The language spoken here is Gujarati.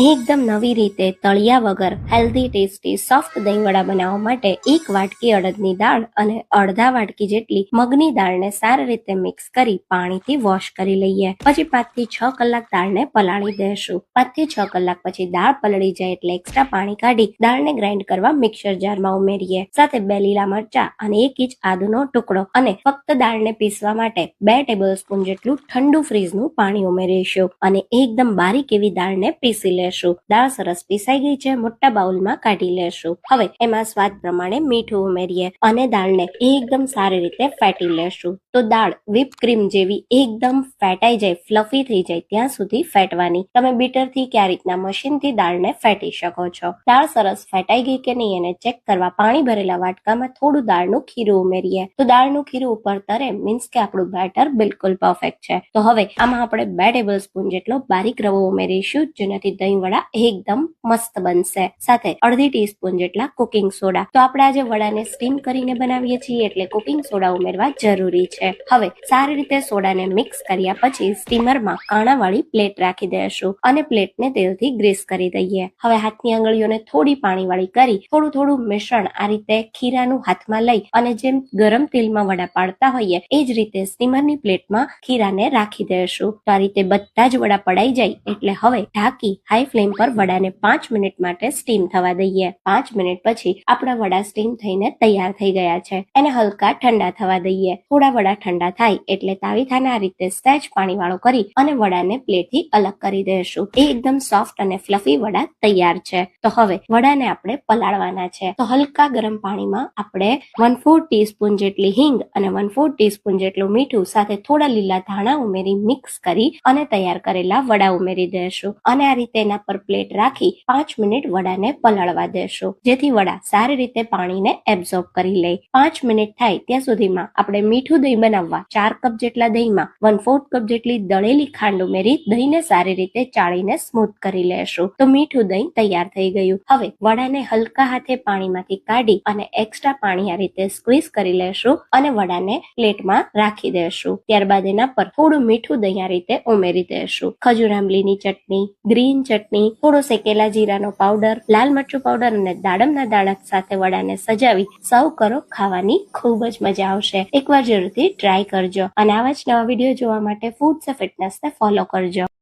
એકદમ નવી રીતે તળિયા વગર હેલ્ધી ટેસ્ટી સોફ્ટ દહીંવડા બનાવવા માટે 1 વાટકી અડદની દાળ અને અડધા વાટકી જેટલી મગની દાળને સારી રીતે મિક્સ કરી પાણીથી વોશ કરી લઈએ. પછી 5 થી 6 કલાક દાળને પલાળી દેશું. 5 થી 6 કલાક પછી દાળ પલળી જાય એટલે એક્સ્ટ્રા પાણી કાઢી દાળને ગ્રાઇન્ડ કરવા મિક્સર જારમાં ઉમેરીએ. સાથે 2 લીલા મરચા અને 1 ઇંચ આદુનો ટુકડો અને ફક્ત દાળને પીસવા માટે 2 ટેબલસ્પૂન જેટલું ઠંડુ ફ્રીજનું પાણી ઉમેરીશું અને એકદમ બારીક એવી દાળને પીસી લેશું. દાળ સરસ પીસાઈ ગઈ છે. મોટા બાઉલમાં કાઢી લેશું. હવે એમાં સ્વાદ પ્રમાણે મીઠું ઉમેરીએ અને દાળને એકદમ સારી રીતે ફેટી લેશું. તો દાળ whip ક્રીમ જેવી એકદમ ફેટાઈ જાય, ફ્લફી થઈ જાય ત્યાં સુધી ફેટવાની. તમે બીટરથી કે આ રીતના મશીનથી દાળને ફેટી શકો છો. દાળ સરસ ફેટાઈ ગઈ કે નહીં એને ચેક કરવા પાણી ભરેલા વાટકામાં થોડું દાળનું ખીરું ઉમેરીએ. તો દાળનું ખીરું ઉપર તરે મીન્સ કે આપણું બેટર બિલકુલ પરફેક્ટ છે. તો હવે આમાં આપણે 2 ટેબલસ્પૂન જેટલો બારીક રવો ઉમેરીશું, જેનાથી દહીં વડા એકદમ મસ્ત બનશે. સાથે અડધી ટીસ્પૂન જેટલા કુકિંગ સોડા. તો આપણે આજે વડાને સ્ટીમ કરીને બનાવીએ છીએ એટલે કુકિંગ સોડા ઉમેરવા જરૂરી છે. હવે સારી રીતે સોડાને મિક્સ કર્યા પછી સ્ટીમરમાં કાણાવાળી પ્લેટ રાખી દઈશું અને પ્લેટને તેલથી ગ્રીસ કરી દઈએ. હવે હાથની આંગળીઓને થોડી પાણીવાળી કરી થોડું મિશ્રણ આ રીતે ખીરાનું હાથમાં લઈ અને જેમ ગરમ તેલમાં વડા પાડતા હોઈએ એ જ રીતે સ્ટીમરની પ્લેટમાં ખીરાને રાખી દઈશું. તો આ રીતે બધા જ વડા પડાઈ જાય એટલે હવે ઢાંકી હાઈ ફ્લેમ પર વડાને 5 મિનિટ માટે સ્ટીમ થવા દઈએ. 5 મિનિટ પછી આપણા વડા સ્ટીમ થઈને તૈયાર થઈ ગયા છે. એને હલકા ઠંડા થવા દઈએ. થોડા વડા ઠંડા થાય એટલે તાવીથાને આ રીતે સહેજ પાણીવાળો કરી અને વડાને પ્લેટથી અલગ કરી દઈશું. એકદમ સોફ્ટ અને ફ્લફી વડા તૈયાર છે. તો હવે વડાને આપણે પલાળવાના છે. તો હલકા ગરમ પાણીમાં આપણે 1/4 ટીસ્પૂન જેટલી હિંગ અને 1/4 ટીસ્પૂન જેટલું મીઠું સાથે થોડા લીલા ધાણા ઉમેરી મિક્સ કરી અને તૈયાર કરેલા વડા ઉમેરી દઈશું અને આ રીતે એના પર પ્લેટ રાખી 5 મિનિટ વડાને પલાળવા દેશું, જેથી વડા સારી રીતે પાણીને એબ્ઝોર્બ કરી લે. 5 મિનિટ થાય ત્યાં સુધીમાં આપણે મીઠું દહીં બનાવવા 4 કપ જેટલા દહીંમાં 1/4 કપ જેટલી દળેલી ખાંડ ઉમેરી દહીંને સારી રીતે ચાળીને સ્મૂથ કરી લેશું. તો મીઠું દહીં તૈયાર થઈ ગયું. હવે વડાને હલકા હાથે પાણીમાંથી કાઢી અને એક્સ્ટ્રા પાણી આ રીતે સ્ક્વીઝ કરી લેશું અને વડાને પ્લેટમાં રાખી દેશું. ત્યારબાદ એના પર થોડું મીઠું દહીં આ રીતે ઉમેરી દેશું. ખજૂર આંબલીની ચટણી, ગ્રીન ચટણી, થોડો શેકેલા જીરાનો પાવડર, લાલ મરચું પાવડર અને દાડમના દાણા સાથે વડાને સજાવી સર્વ કરો. ખાવાની ખૂબ જ મજા આવશે. એકવાર જરૂરથી ટ્રાય કરજો અને આવા જ નવા વિડીયો જોવા માટે ફૂડ્સ ફિટનેસને ફોલો કરજો.